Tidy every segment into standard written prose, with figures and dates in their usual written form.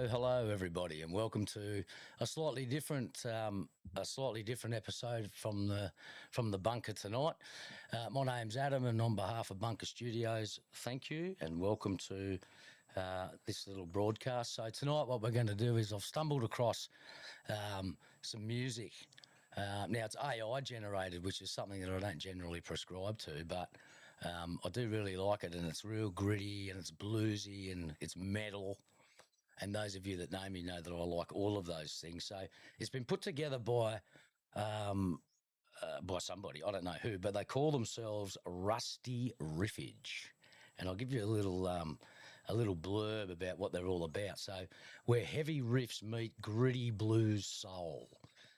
Hello, everybody, and welcome to a slightly different episode from the bunker tonight. My name's Adam, and on behalf of Bunker Studios, thank you and welcome to this little broadcast. So tonight, what we're going to do is I've stumbled across some music. Now it's AI generated, which is something that I don't generally prescribe to, but I do really like it, and it's real gritty and it's bluesy and it's metal. And those of you that know me know that I like all of those things. So it's been put together by somebody, I don't know who, but they call themselves Rusty Riffage. And I'll give you a little blurb about what they're all about. So where heavy riffs meet gritty blues soul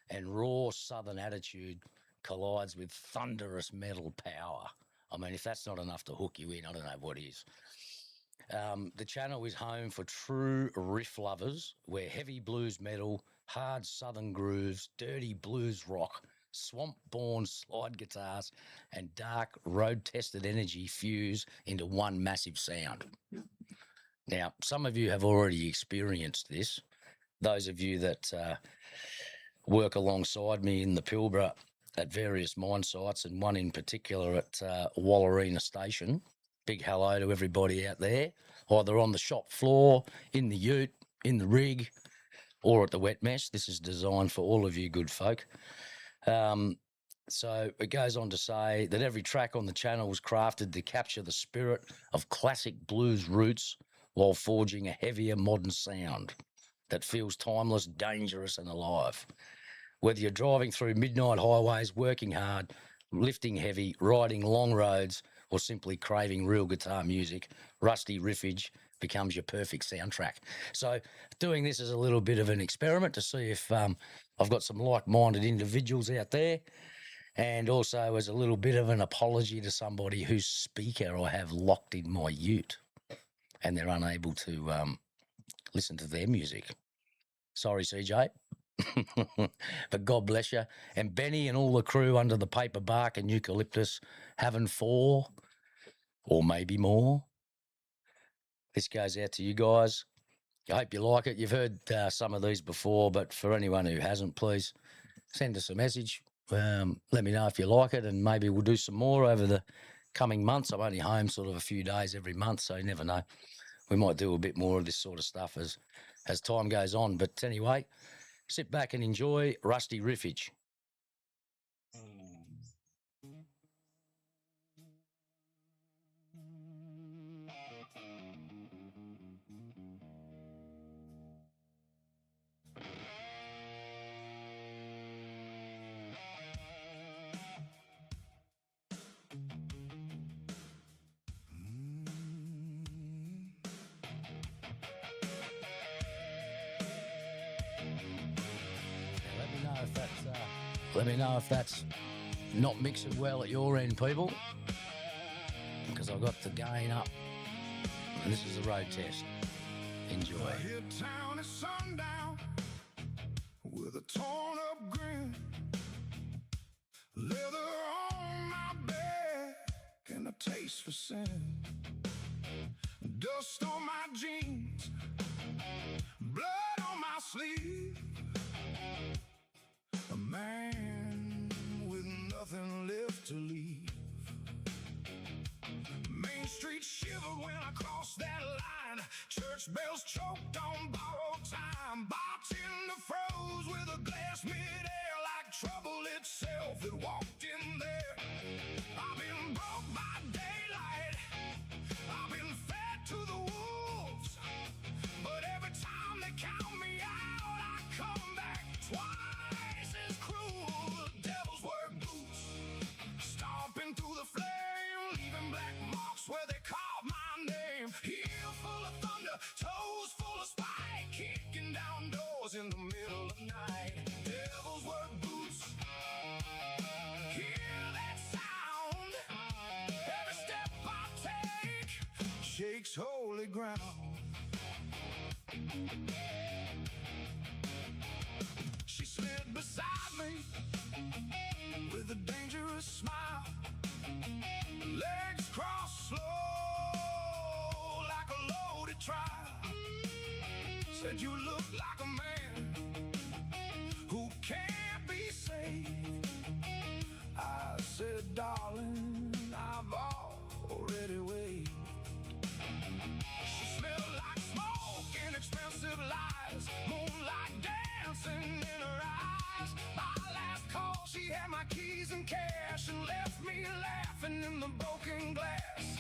and raw southern attitude collides with thunderous metal power. I mean, if that's not enough to hook you in, I don't know what is. The channel is home for true riff lovers, where heavy blues metal, hard southern grooves, dirty blues rock, swamp-born slide guitars, and dark road-tested energy fuse into one massive sound. Now, some of you have already experienced this. Those of you that work alongside me in the Pilbara at various mine sites, and one in particular at Wallarina Station. Big hello to everybody out there, either on the shop floor, in the ute, in the rig, or at the wet mess. This is designed for all of you good folk. So it goes on to say that every track on the channel was crafted to capture the spirit of classic blues roots while forging a heavier modern sound that feels timeless, dangerous and alive. Whether you're driving through midnight highways, working hard, lifting heavy, riding long roads, or simply craving real guitar music, Rusty Riffage becomes your perfect soundtrack. So doing this is a little bit of an experiment to see if I've got some like-minded individuals out there, and also as a little bit of an apology to somebody whose speaker I have locked in my ute and they're unable to listen to their music. Sorry, CJ. But God bless you. And Benny and all the crew under the paper bark and eucalyptus having 4 or maybe more. This goes out to you guys. I hope you like it. You've heard some of these before, but for anyone who hasn't, please send us a message. Let me know if you like it, and maybe we'll do some more over the coming months. I'm only home sort of a few days every month, so you never know. We might do a bit more of this sort of stuff as time goes on. But anyway, sit back and enjoy Rusty Riffage. Let me know if that's not mixing well at your end, people, because I've got the gain up, and this is a road test. Enjoy. I hit town at sundown with a torn up grin, leather on my back and a taste for sin, dust on my jeans, blood on my sleeve. A man with nothing left to leave. Main Street shivered when I crossed that line. Church bells choked on borrowed time. Bartender froze with a glass midair like trouble itself that walked in there. I've been broke by daylight. I've been fed to the wolves. But every time they count me out, I come toes full of spike, kicking down doors in the middle of the night. Devil's work boots, hear that sound. Every step I take shakes holy ground. She slid beside me with a dangerous smile, legs crossed slow like a loaded trial. Said you look like a man who can't be saved. I said, darling, I've already waited. She smelled like smoke and expensive lies, moonlight dancing in her eyes. My last call, she had my keys and cash and left me laughing in the broken glass.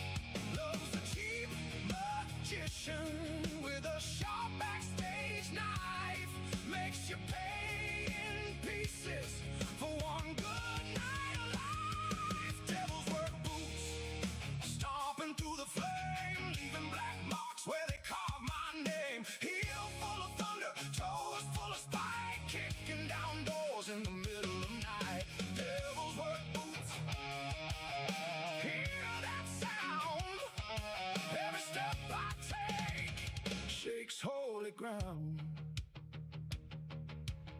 Love's a cheap magician with a sharp backstage knife, makes you pay in pieces for one good night of life. Devil's work boots, stomping through the flame, leaving black marks where they carve my name. Heel full of thunder, toes full of spike, kicking down doors in the middle of the night. Devil's work boots, hear that sound. Every step I take shakes holy ground.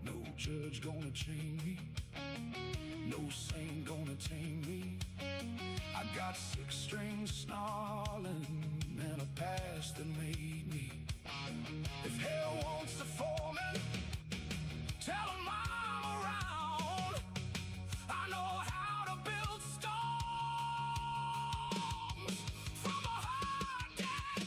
No judge gonna chain me, no saint gonna tame me. I got 6 strings snarling and a past that made me. If hell wants to form it, tell 'em I'm around. I know how to build storms from a hard dead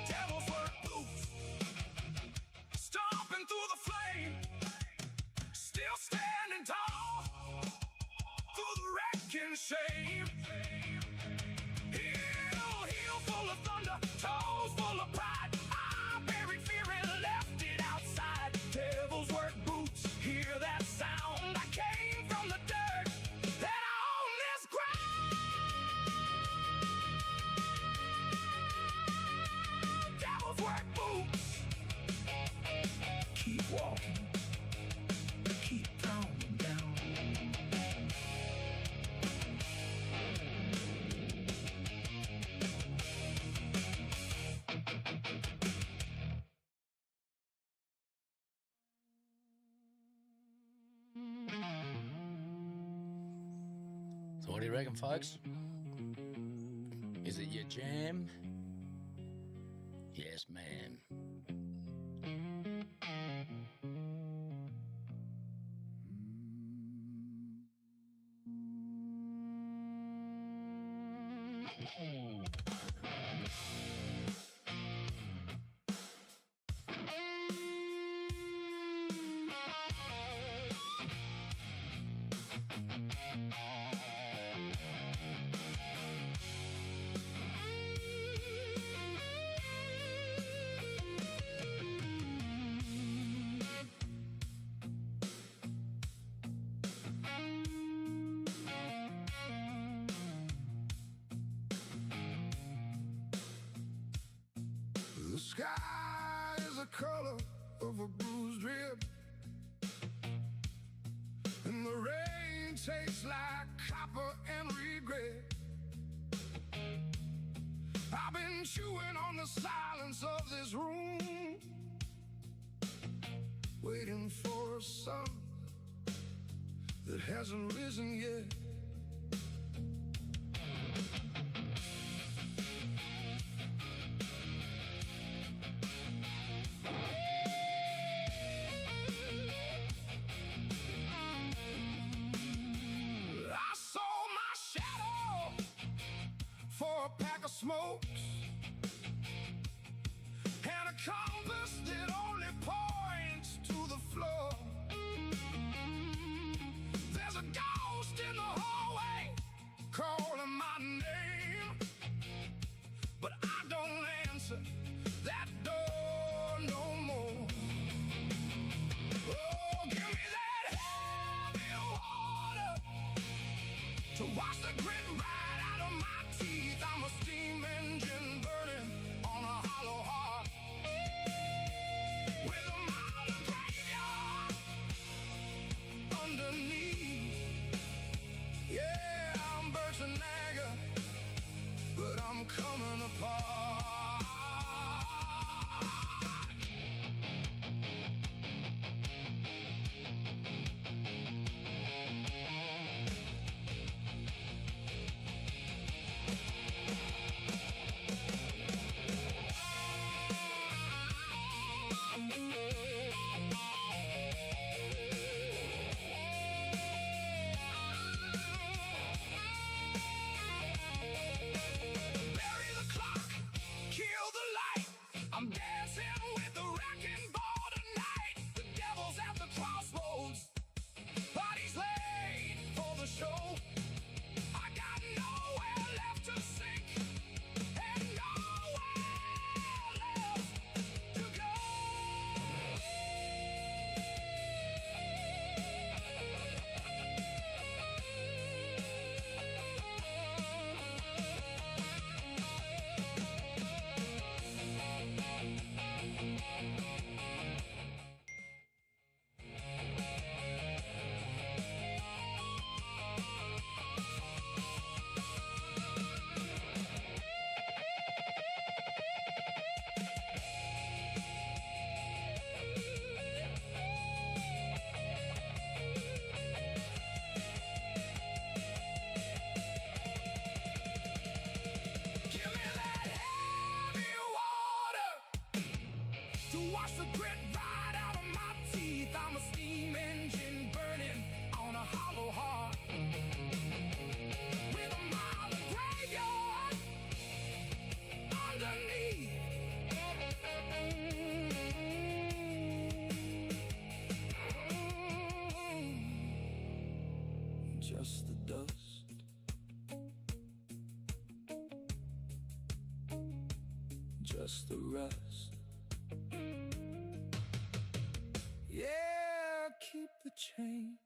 Devil's work boots, stomping through the flame, still standing tall through the wrecking shame. Heel full of thunder, toes full of pride. I buried fear and left it outside. Devil's work boots, hear that sound. I came from the dirt that I own this ground. Devil's work boots, keep walking, keep pounding down. So what do you reckon, folks? Is it your jam? Yes, ma'am. The sky is the color of a bruised rib, and the rain tastes like copper and regret. I've been chewing on the silence of this room, waiting for a sun that hasn't risen yet. I saw my shadow for a pack of smokes and a compass that only points to the floor. There's a ghost in the hallway calling my name, but I don't answer that door no more. Oh, give me that heavy water to wash the grit right out of my teeth. I'm a steam engine burning on a hollow heart with a modern graveyard underneath. Yeah, I'm bursting agger, but I'm coming apart. Bury the clock, kill the light. I'm dancing with the wrecking ball tonight. The devil's at the crossroads, bodies laid for the show. I got nowhere left to sink and nowhere left to go. Give me that heavy water to wash the grit right out of my teeth. I'm a steam engine burning on a hollow heart with a mile of graveyard underneath. Just the dust, just the rust. Yeah, keep the change.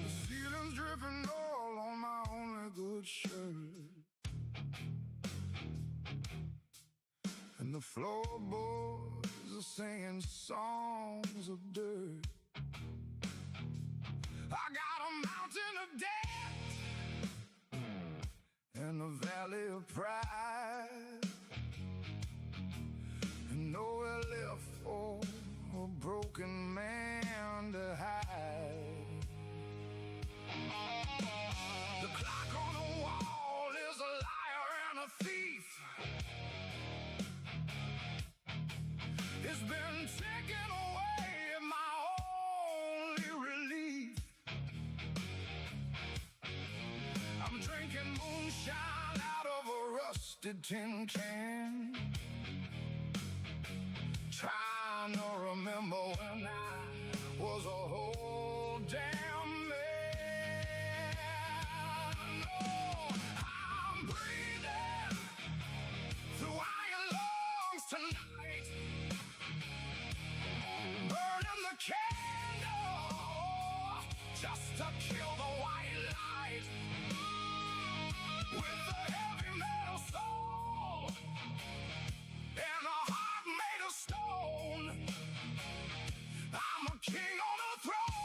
The ceiling's dripping oil on my only good shirt, and the floorboards are singing songs of dirt. I got a mountain of debt and a valley of pride, and nowhere left for a broken man to hide. The clock on the wall is a liar and a thief. It's been taken away, my only relief. I'm drinking moonshine out of a rusty rusted tin can, trying to remember when I was a whole damn man. Oh, I'm breathing through iron lungs tonight, burning the candle just to kill the white light. With a heavy metal soul and a heart made of stone, I'm a king on a throne,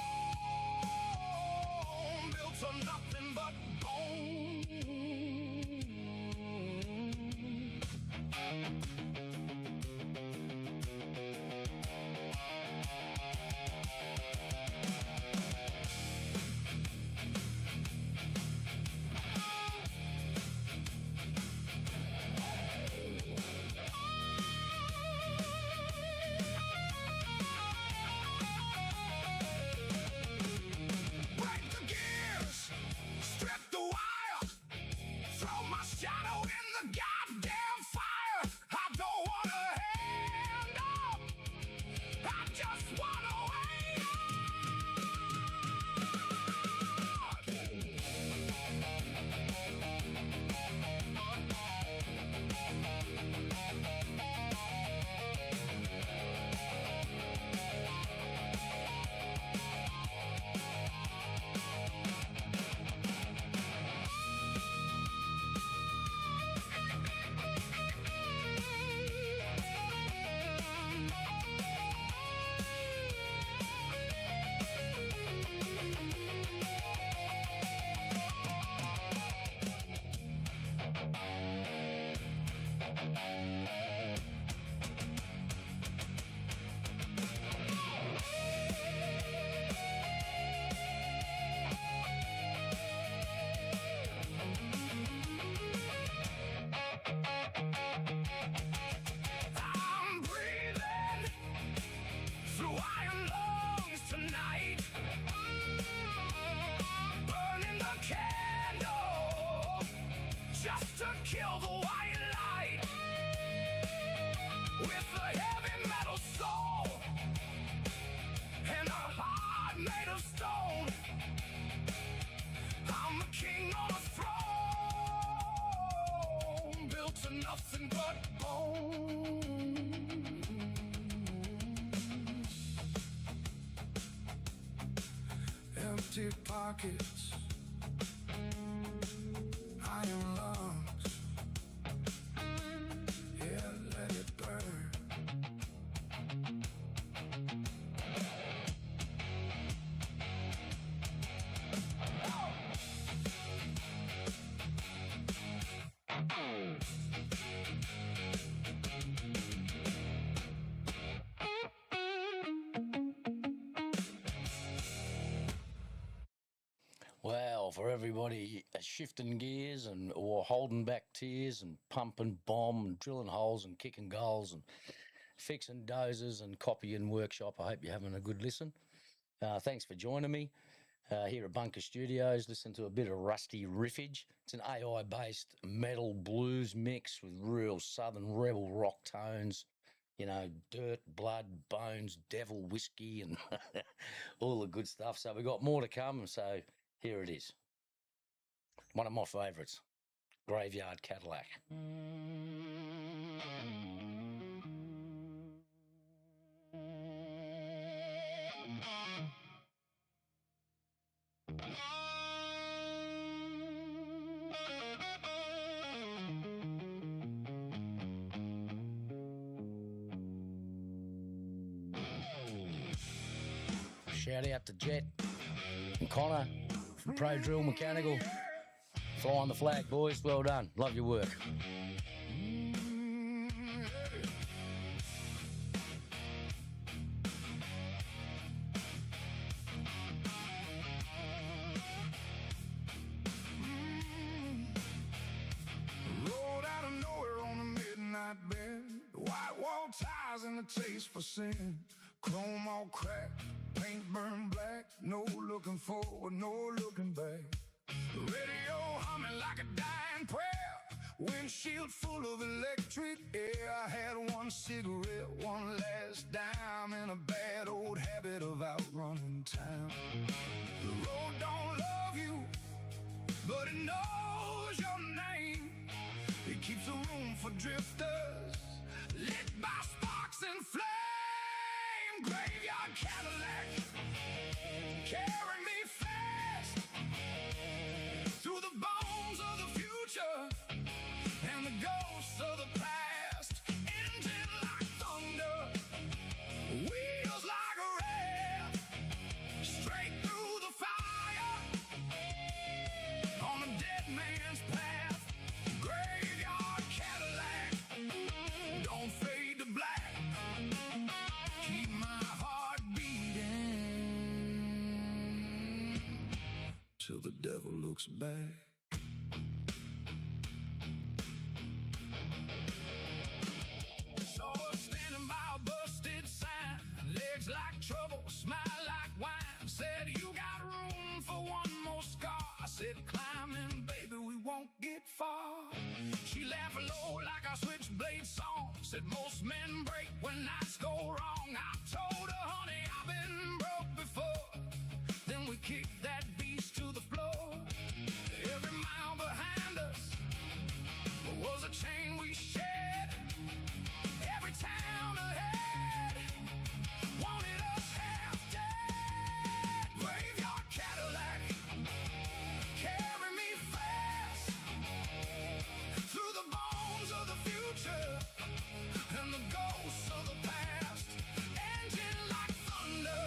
built of nothing but bone. Shadow in the goddamn fire. I don't wanna hand up, I just wanna wait. I'm breathing through iron lungs tonight, burning the candle just to kill the white light. With a heavy metal soul and a heart made of stone, I'm a king on a throne, built to nothing but bone. Empty pockets, iron lungs, yeah, let it burn. Well, for everybody shifting gears and or holding back tears and pumping bomb and drilling holes and kicking goals and fixing dozers and copying workshop, I hope you're having a good listen. Thanks for joining me here at Bunker Studios. Listen to a bit of Rusty Riffage. It's an AI-based metal blues mix with real southern rebel rock tones. You know, dirt, blood, bones, devil, whiskey, and all the good stuff. So we got more to come. So here it is. One of my favourites, Graveyard Cadillac. Shout out to Jet and Connor from Pro Drill Mechanical. Flying the flag, boys. Well done. Love your work. Rolled out of nowhere on a midnight bed, white wall ties and a taste for sin. Chrome all cracked, paint burned black. No looking forward, no looking back. Radio humming like a dying prayer. Windshield full of electric air. I had one cigarette, one last dime, and a bad old habit of outrunning time. The road don't love you, but it knows your name. It keeps a room for drifters, lit by sparks and flame. Graveyard Cadillac, carry me fast through the bones of the future and the ghosts of the past. Engine like thunder, wheels like a raft, straight through the fire on a dead man's path. Graveyard Cadillac, don't fade to black. Keep my heart beating till the devil looks back. Saw her standing by a busted sign, legs like trouble, smile like wine. Said, you got room for one more scar. I said, climbing, baby, we won't get far. She laughed low like a switchblade song. Said, most men break when nights go wrong. I told her, honey, I've been broke before. Then we kicked that beast to the floor. Every mile behind us was a chain we shared. Every town ahead wanted us half dead. Graveyard Cadillac, carry me fast through the bones of the future and the ghosts of the past. Engine like thunder,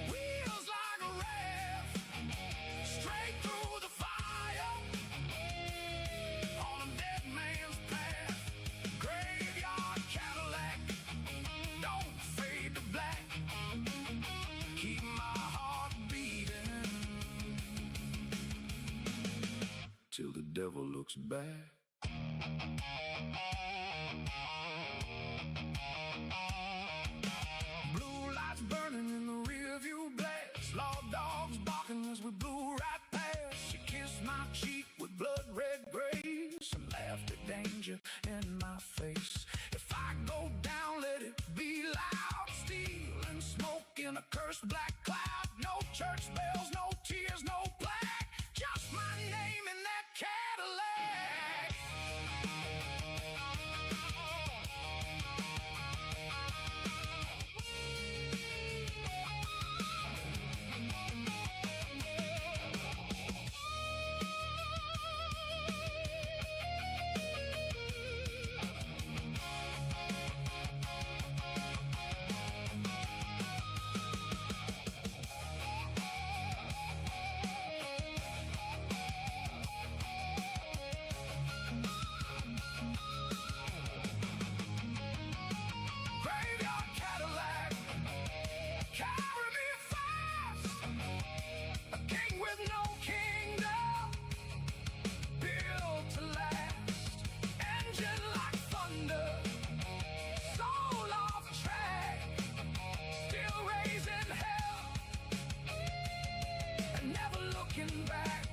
wheels like a raft, straight through the fire on a dead man's path. Graveyard Cadillac, don't fade to black. Keep my heart beating till the devil looks back. Blue lights burning in the rearview glass. Law dogs barking as we blew right past. She kissed my cheek with blood red grace and laughed at danger in my face. If I go down, let it be loud. Steel and smoke in a cursed black cloud. No church bells, no tears, no plaque. Just my name in that Cadillac. Graveyard Cadillac, carry me fast. A king with no kingdom, built to last. Engine like thunder, soul off track, still raising hell and never looking back.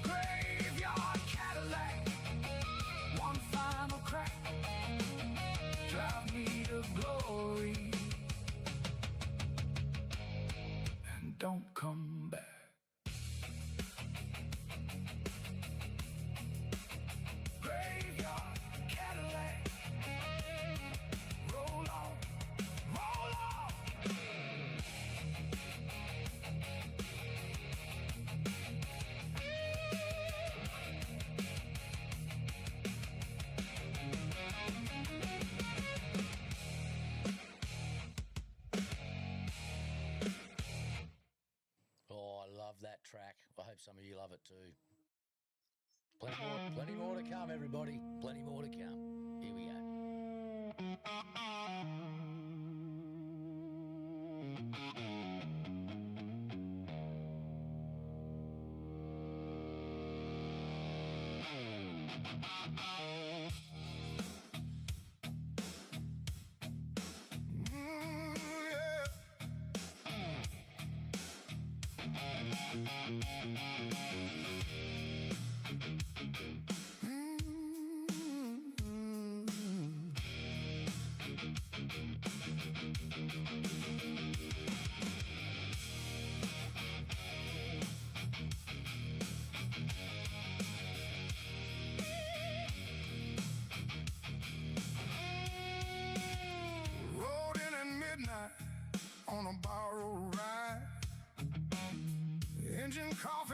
Graveyard Cadillac, one final crack, drive me to glory and don't come back. Graveyard Cadillac, roll on, roll on. Oh, I love that track. I hope some of you love it too. Plenty more to come, everybody. Plenty more to come. Here we go.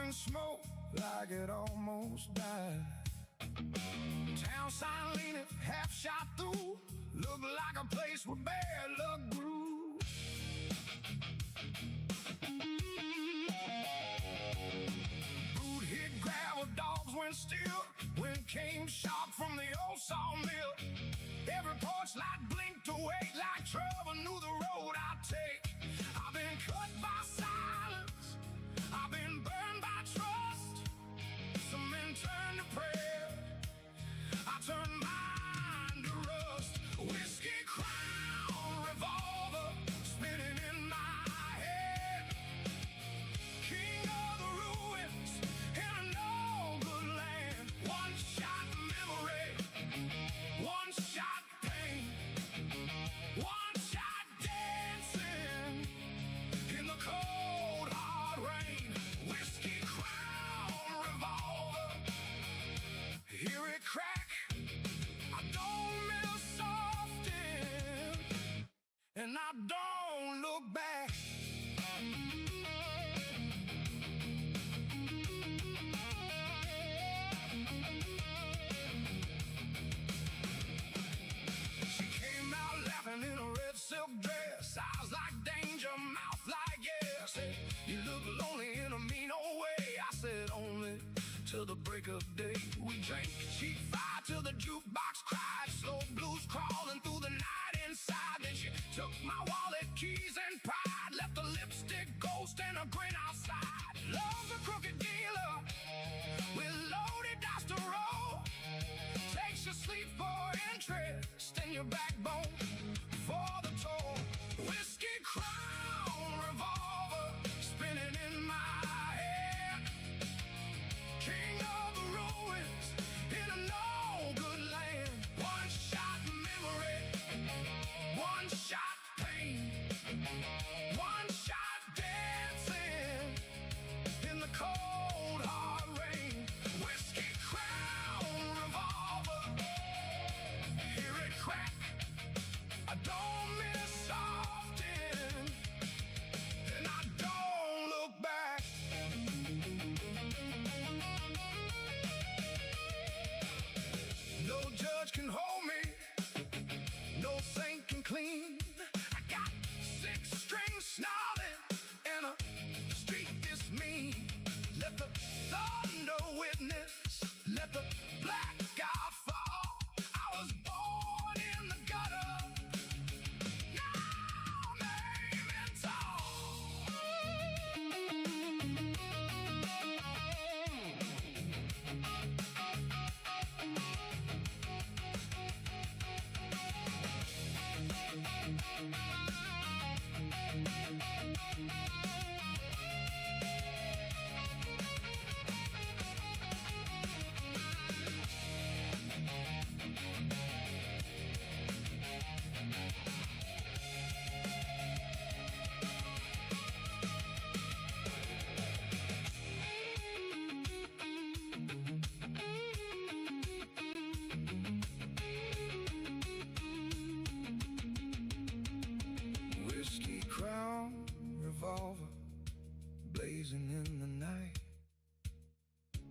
and smoke like it almost died. Town sign leaning, half shot through, looked like a place where bad luck grew. Boot hit gravel, dogs went still. Wind came sharp from the old sawmill. Every porch light blinked away like trouble knew the road I'd take. I've been cut by silence, I've been burned by trust. Some men turn to prayer, I turn mine to rust. Whiskey crown, revolver spinning in my head. King of the ruins in a no-good land. One shot memory, one shot pain, one shot dancing in the cold hard rain. Whiskey crown, revolver, hear it crack. I don't miss often, and I don't look back. She came out laughing in a red silk dress, eyes like danger, mouth like yes. Said, you look lonely in a mean old way. I said, only till the break of day. We drank cheap fire till the jukebox cried, slow blues crawling through the night inside. Then she took my wallet, keys, and pride, left a lipstick ghost and a grin outside. Love's a crooked dealer with loaded dice to roll. Takes your sleep for interest and your backbone for the toll. Whiskey crown, revolver spinning in my head. King of the ruins in a no-good land. One shot memory, one shot pain, one shot dancing in the cold hard rain. Whiskey crown, revolver, hear it crack. I don't miss often, and I don't look back. No judge can hold me, no saint can clean. I got 6 strings snarling and a street this mean. Let the thunder witness, let the black God fall. I was born in the gutter, now I'm aiming tall. Whiskey crown, revolver blazing in the night.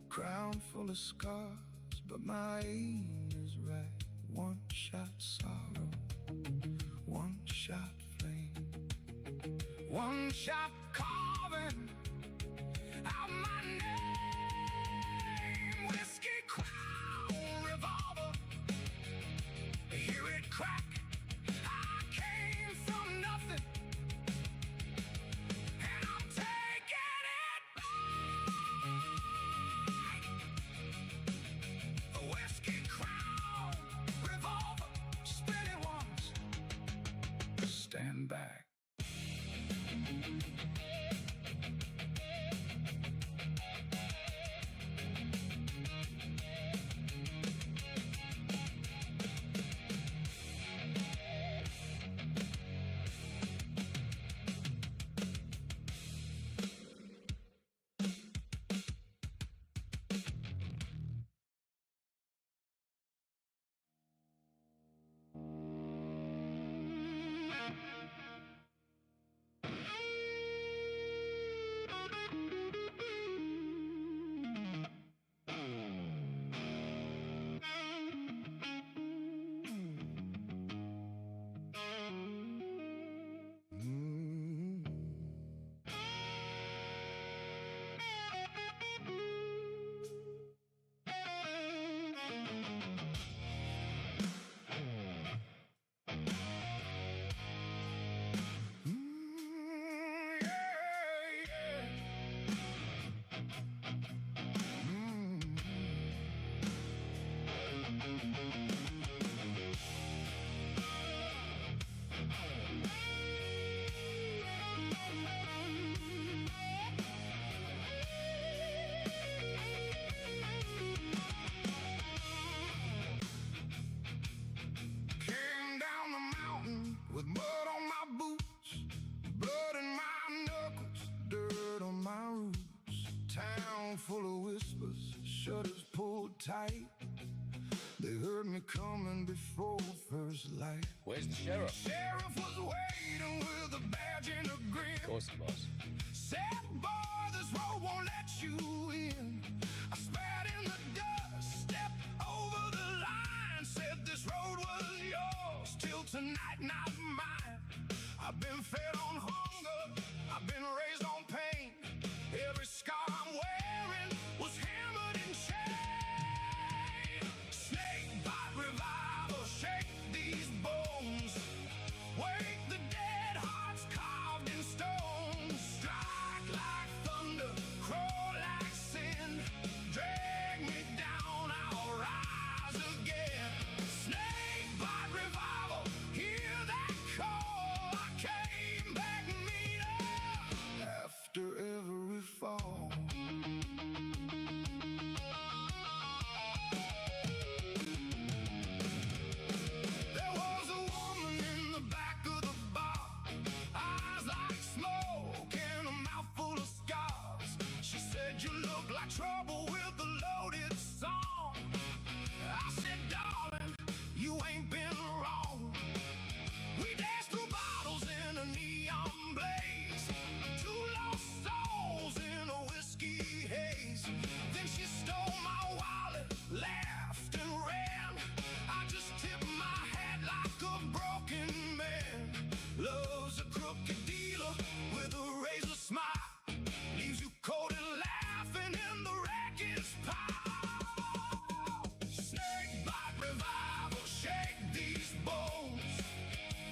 Crown full of scars, but my aim is right. One shot sorrow, one shot flame, one shot carving out my name. Whiskey crown, revolver, hear it crack. I came from nothing, and I'm taking it back. A whiskey crown, revolver, spinning once. Stand back. heard me coming before first light. Where's the sheriff? Sheriff was waiting with a badge and a grin. Of course he was. Said, boy, this road won't let you in. I spat in the dust, stepped over the line. Said this road was yours till tonight, not mine. I've been fed on hunger, I've been raised on pain. Every scar I'm wearing was hammered and chained. Snake bite revival, shake these bones. Wake the dead hearts carved in stone. Strike like thunder, crawl like sin. Drag me down, I'll rise again. Snake bite revival, hear that call. I came back meaner after every fall. There was a woman in the back of the bar, eyes like smoke and a mouth full of scars. She said, you look like trouble with a loaded song. I said, darling, you ain't been wrong. We danced through bottles in a neon blaze, two lost souls in a whiskey haze. Then she stole my wallet, laughed and ran. I just tipped my hat like a broken man. Love's a crooked dealer with a razor smile, leaves you cold and laughing in the wreckage pile. Snake bite revival, shake these bones.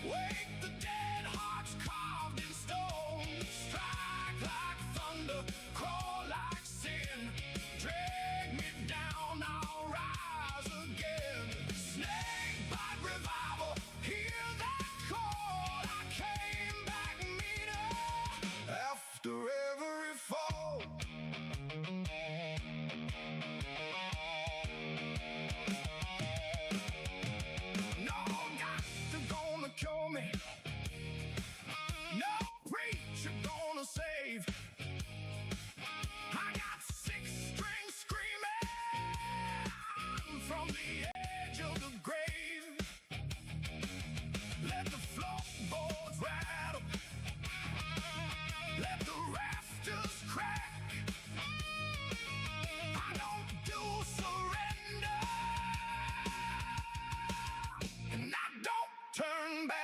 Wake the dead hearts carved in stone. Strike like thunder, crawl like sin. Drag me down, I'll rise again. Snake bite revival, hear that call. I came back meaner after every fall. No doctor gonna cure me, no preacher gonna save. I got six strings screaming from the edge of the grave. Let the floorboards rattle, let the rafters crack. I don't do surrender, and I don't turn back.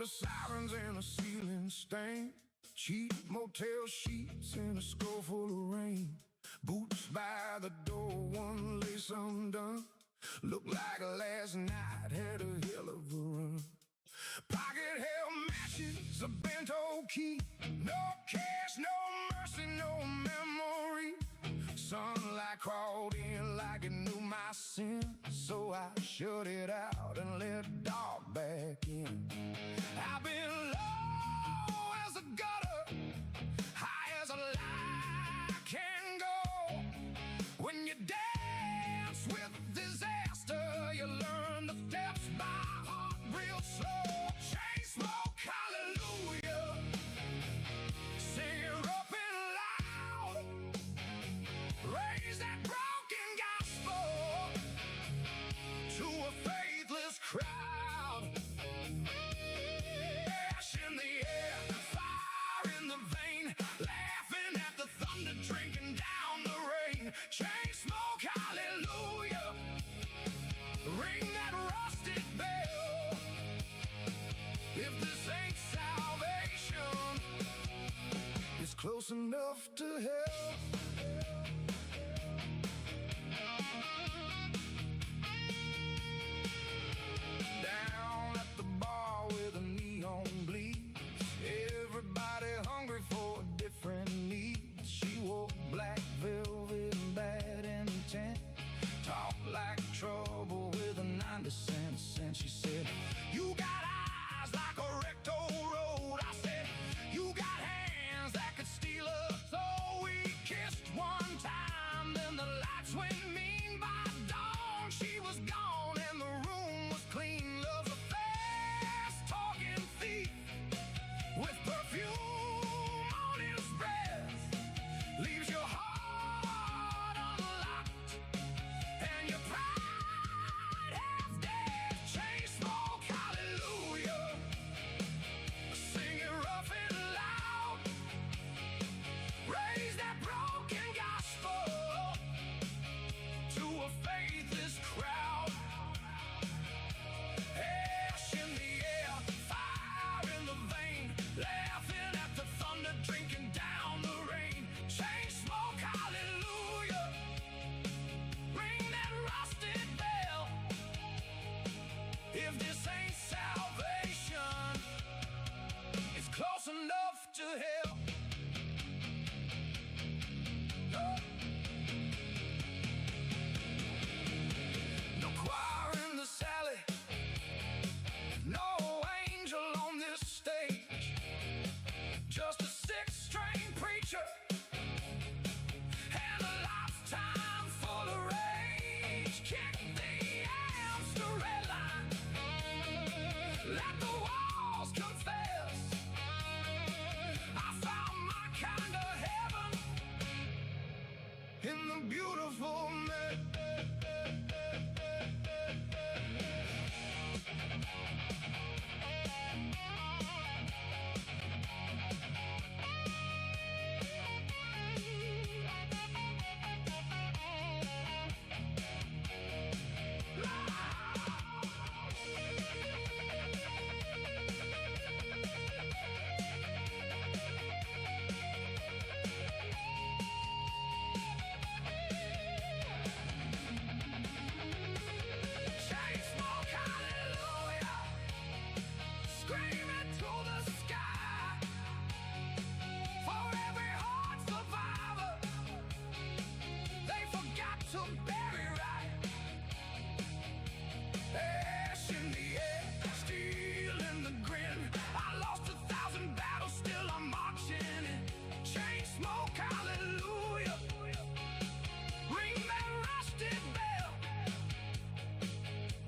the sirens and a ceiling stain. Cheap motel sheets in a skull full of rain. Boots by the door, one lace undone. Looked like last night had a hell of a run. Pocket held matches, a bento key. No cash, no mercy, no memory. Sunlight crawled in like it knew my sin. So I shut it out and let dark back in. I've been low as a gutter, high as a lie can go. When you dance with disaster, you learn the steps by heart real slow. Chain smoke, hallelujah, sing it up and loud. Raise that broken gospel to a faithless crowd. Ash in the air, fire in the vein, laughing at the thunder, drinking down the rain. Chain smoke, hallelujah, ring that rusted bell. If this ain't salvation, it's close enough to hell. Down at the bar with a neon bleed, everybody hungry for a different need. She wore black velvet and bad intent, talked like trouble with a 90-cent cent. She said, you got eyes like a wrecked old road. I said, you got hands that could steal us. So we kissed one time, then the lights went mean. By dawn she was gone and the room was clean. Love's a fast-talking thief with perfume on his breath, leaves your heart unlocked and your pride half dead. Chain smoke, hallelujah, sing it rough and loud. Raise that broken gospel to a faithless crowd. Ash in the air, fire in the vein, laughing at the thunder, drinking down the rain. Chain smoke, hallelujah, ring that rusted bell. If this ain't salvation, it's close enough to hell. No choir in the Sally, no angel on this stage, just a six-string preacher and a lifetime full of rage. Kick the amps to redline, let the walls confess. I found my kind of heaven in the beautiful mess. Chain smoke, hallelujah, screaming to the sky. For every hard survivor, they forgot to bury right. Ash in the air, steel in the grin. I lost 1,000 battles, still I'm marching in. Chain smoke, hallelujah, ring that rusted bell.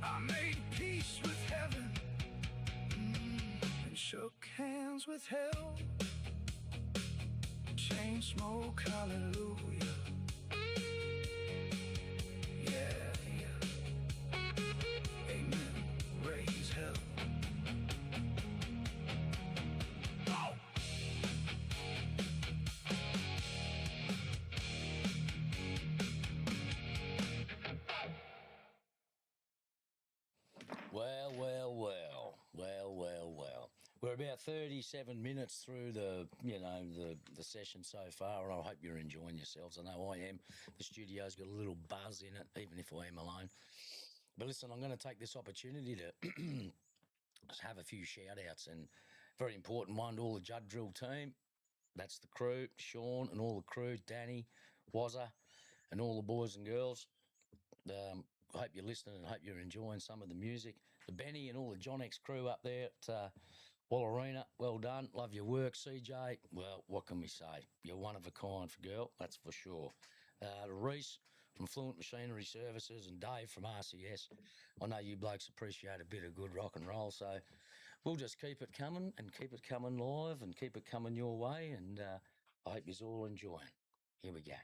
I made peace with heaven, and shook hands with hell. Chain smoke, hallelujah. Yeah, yeah. Amen. Raise hell. Oh! Well, well, well, well, well, well. We're about 37 minutes through the session so far, and I hope you're enjoying yourselves. I know I am. The studio's got a little buzz in it, even if I am alone. But listen, I'm going to take this opportunity to just have a few shout-outs, and very important one to all the Judd Drill team. That's the crew, Sean and all the crew, Danny, Wazza, and all the boys and girls. I hope you're listening and hope you're enjoying some of the music. The Benny and all the John X crew up there at Wallarina, well done. Love your work, CJ. Well, what can we say? You're one of a kind, girl, that's for sure. To Reese from Fluent Machinery Services and Dave from RCS. I know you blokes appreciate a bit of good rock and roll, so we'll just keep it coming and keep it coming live and keep it coming your way, and I hope you're all enjoying. Here we go.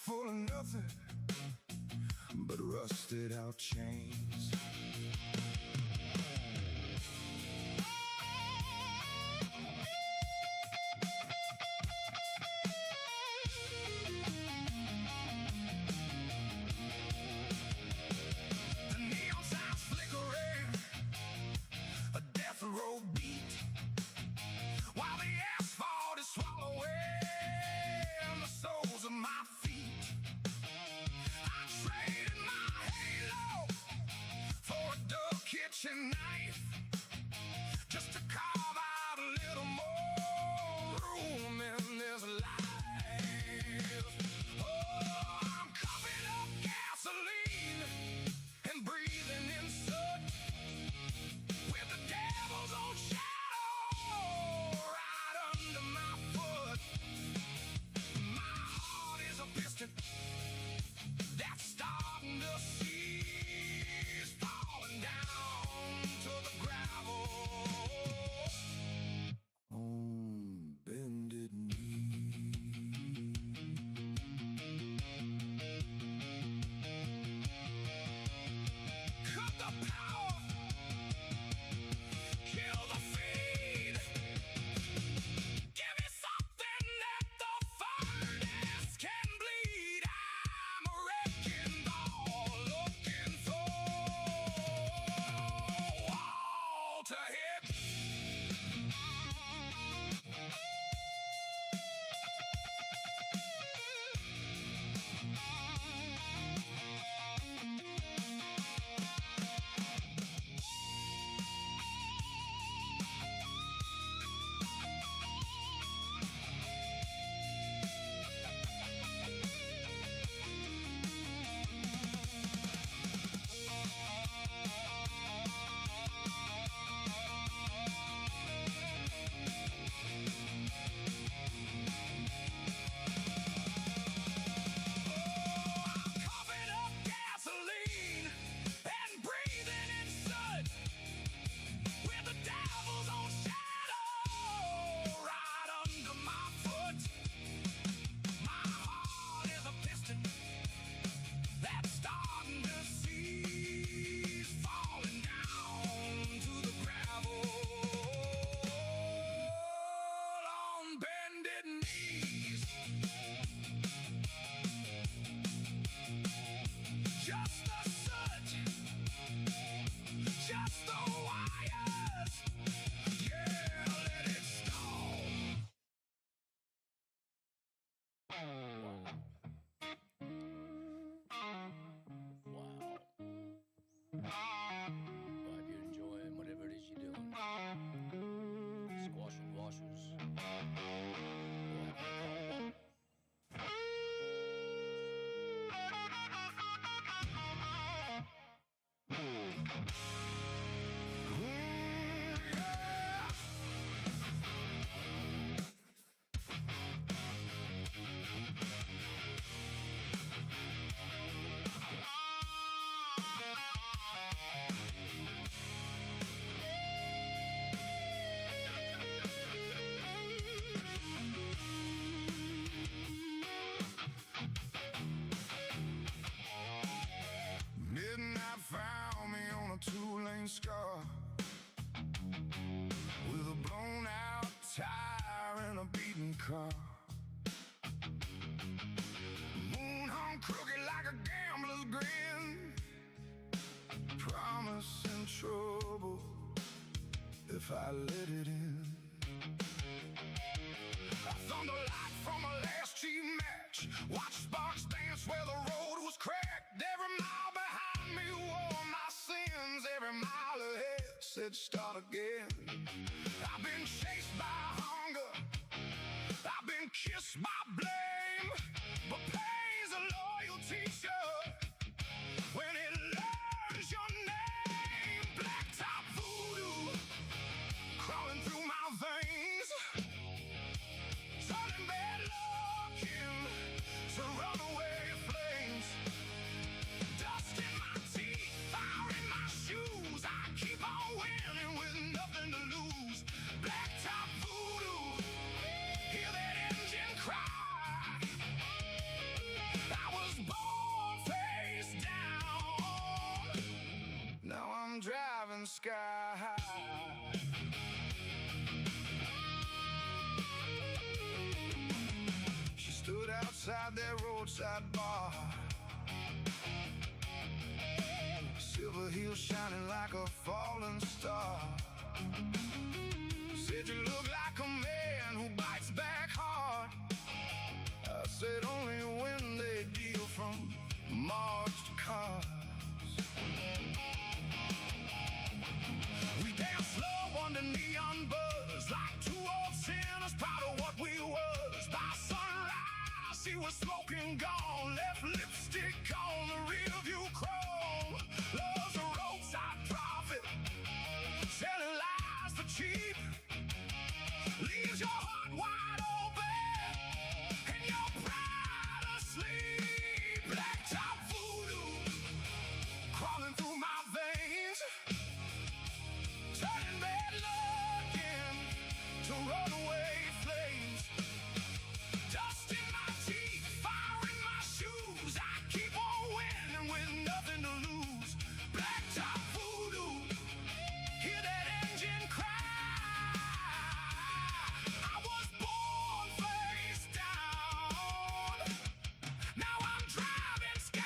Full of nothing but rusted out chains. The neon signs flickering, a death row beat, while the asphalt is swallowing the soles of my feet. Kitchen knife, just to carve out a little more room in this life. Oh, I'm coughing up gasoline and breathing in soot, with the devil's own shadow right under my foot. My heart is a piston that's starting to seize, falling down to the gravel. Yeah. Midnight found me on a two-lane scar with a blown-out tire and a beaten car. Moon hung crooked like a gambler's grin, promising trouble if I let it in. I thunder light from a last cheap match, watch sparks dance where the road was cracked. Every mile behind me wore my sins, every mile ahead said start again. I've been chased by hunger, I've been kissed by blame, but pain's a loyal teacher when it learns your name. Blacktop voodoo crawling through my veins, turning bad luck into runaway flames. Dust in my teeth, fire in my shoes, I keep on winning with nothing to lose. Blacktop voodoo, hear that engine cry. I was born face down, now I'm driving sky high. She stood outside that roadside bar, silver heel shining like a falling star. Said you look like a man who bites back hard. I said only when they deal from Mars to cars. We dance slow under neon buzz, like two old sinners proud of what we was. By sunrise, she was smoking gone, left lipstick on the rearview chrome. Love's a roadside prophet, selling lies for cheap. Leaves your heart wide open and your pride asleep. Blacktop voodoo crawling through my veins, turning bad luck into runaway flames. Dust in my teeth, fire in my shoes, I keep on winning with nothing to lose. Blacktop voodoo, hear that engine cry. I was born face down, now I'm driving sky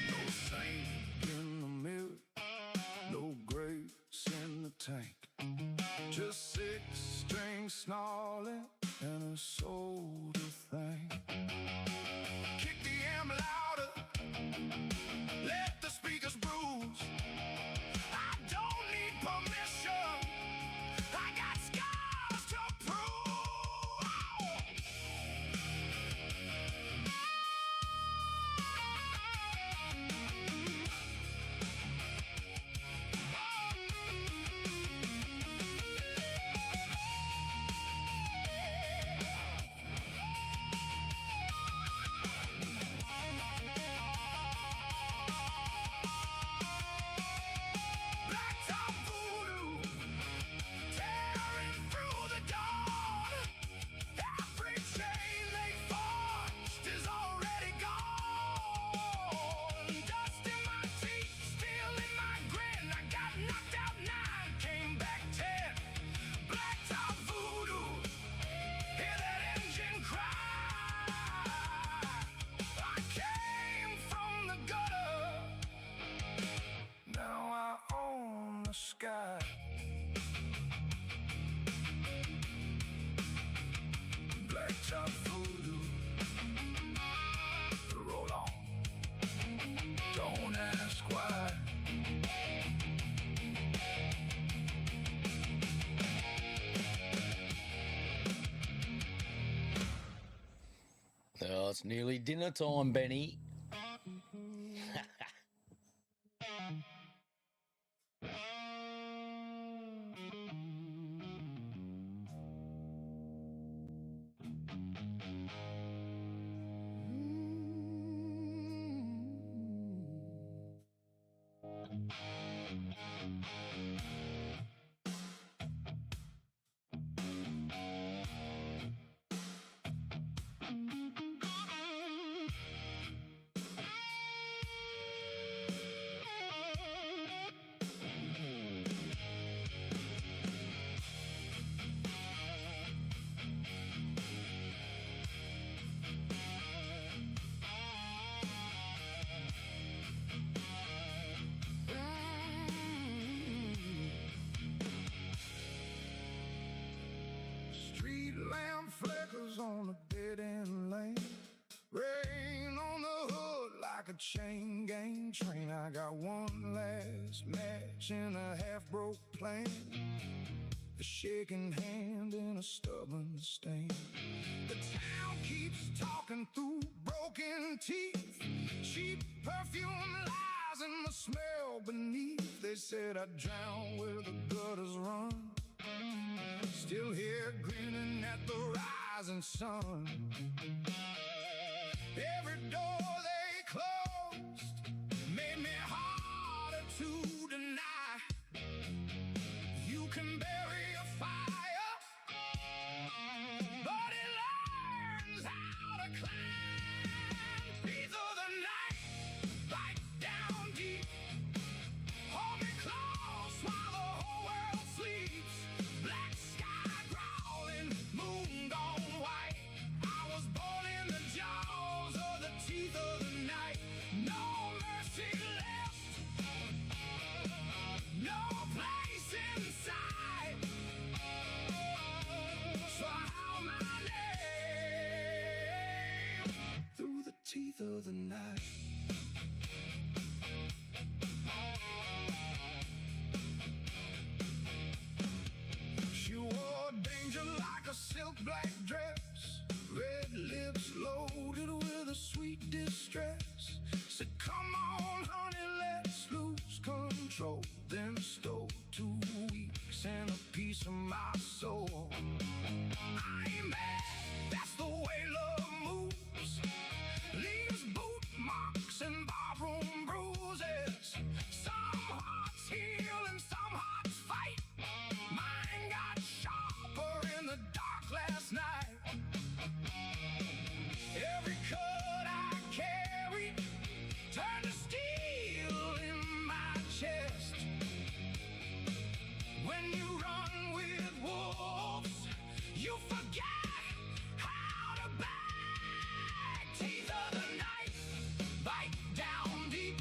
No saint in the mirror, no grace in the tank, just six strings snarling and a soul to thank. Kick the amp louder, let the speakers bruise. I don't need permission, I got scars to prove. it's nearly dinner time, Benny. Street lamp flickers on a dead-end lane. Rain on the hood like a chain gang train. I got one last match in a half-broke plane, a shaking hand and a stubborn stain. The town keeps talking through broken teeth. Cheap perfume lies in the smell beneath. They said I'd drown where the gutters run. Still here grinning at the rising sun. Every door they closed made me harder to deny. You can bury a fire, but it learns how to climb. Breathe through the night, bite down deep. Hold me close while the whole world sleeps. Black sky growling, moon gone white. I was born in the jaws of the teeth of the night. No mercy left, no place inside. So I howl my name through the teeth of the night. She wore danger like a silk black dress, red lips loaded with a sweet distress. Said, come on, honey, let's lose control. Then stole 2 weeks and a piece of my soul. I ain't mad, that's the way love moves. Leaves boot marks and barroom bruises. Some hearts heal and some hearts fight. Mine got sharper in the dark last night. Every cut I carried turned to steel in my chest. When you run with wolves, you forget how to beg. Teeth of the night, bite down deep.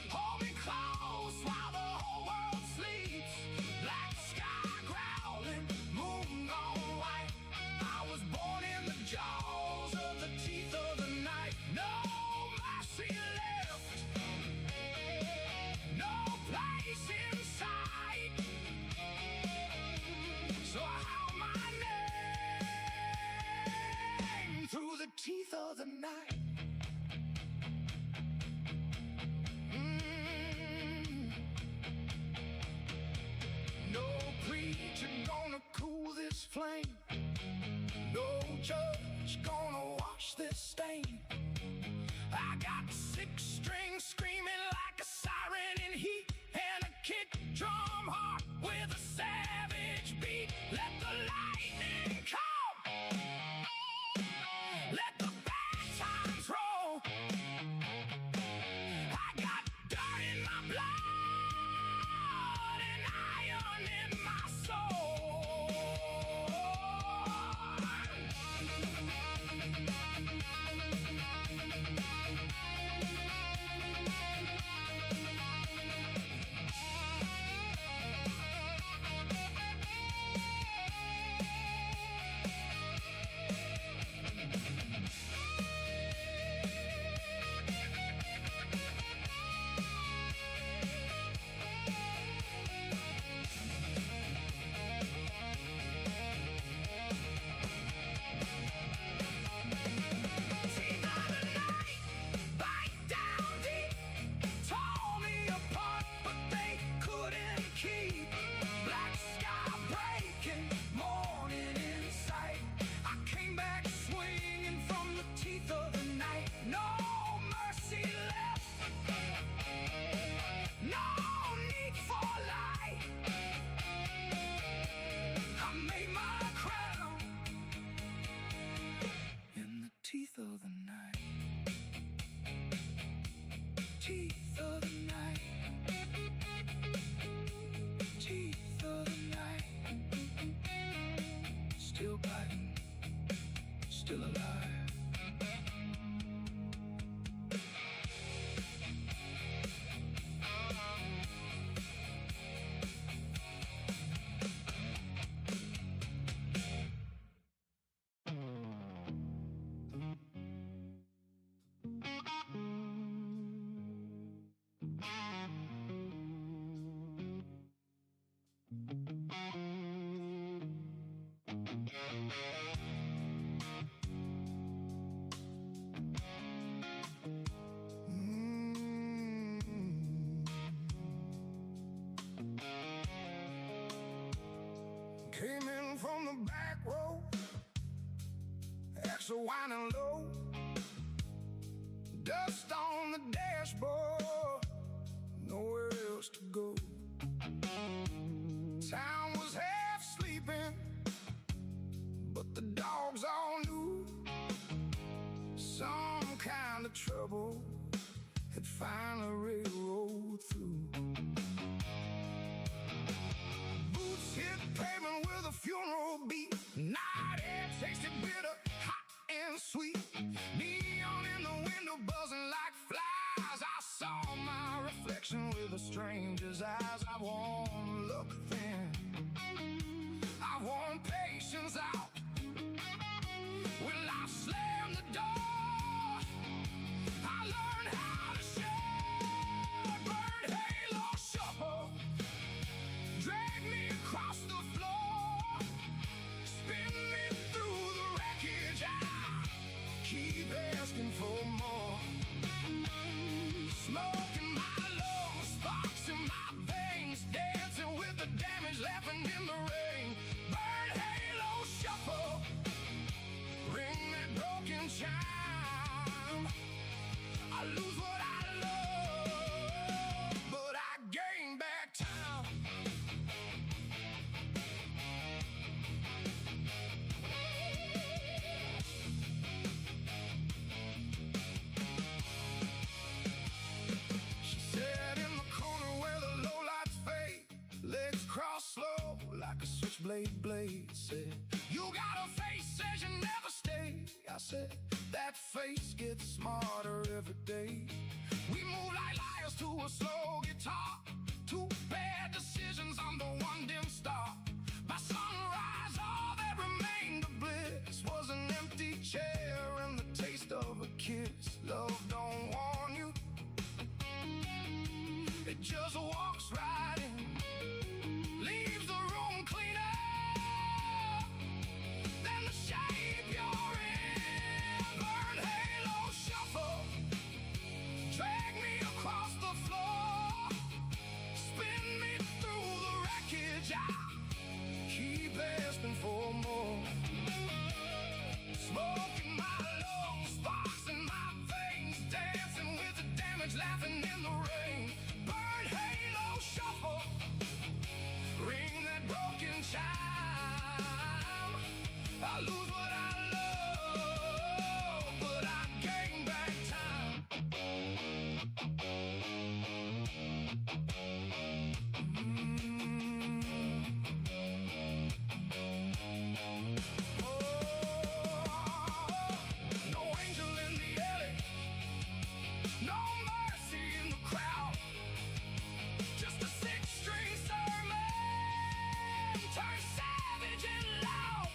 Hold me close while the whole world sleeps. Black sky growling, moon gone white. I was born in the jaws of the teeth of the night. No mercy left, no place inside. So I howl my name through the teeth of the night. No preacher gonna cool this flame. No judge gonna wash this stain. I got 6 strings screaming like a siren in heat, and a kick drum heart with a savage beat. Let the lightning come, let the bad times roll. I got dirt in my blood and iron in my soul. of the night, teeth of the night, teeth of the night, still biting, still alive. Came in from the back row, extra whining low, dust on the dashboard, nowhere else to go. Town was half sleeping, but the dogs all knew some kind of trouble had finally railroaded through. Boots hit pavement with a funeral beat. Night air tasted bitter, hot and sweet. Neon in the window buzzing like flies. I saw my reflection with a stranger's eyes. I won't look thin, I want patience out. Will I slam the door? I learned how to share. Burn halo shuffle, drag me across the floor, spin me through the wreckage. I keep asking for more. Smoke in my lungs, sparks in my veins, dancing with the damage laughing in the rain. Burn halo shuffle, ring that broken chime. I lose what I love, but I gain back time. She sat in the corner where the low lights fade, legs crossed slow like a switchblade blade. Said, you got a face, says you never stay. I said, that face gets smarter every day. We move like liars to a slow guitar. Two bad decisions, I'm the one dim star. By sunrise, all that remained of bliss was an empty chair and the taste of a kiss. Love don't warn you, it just walks right in, leaves the room cleaner than the shape you're in. Burn halo shuffle, drag me across the floor, spin me through the wreckage. I keep asking for more. Smoke in my lungs, sparks in my veins, dancing with the damage, laughing in the rain. Burn halo shuffle, ring that broken chime. I lose what I love, but I gain back time. No angel in the alley, no mercy in the crowd, just a six-string sermon turned savage and loud.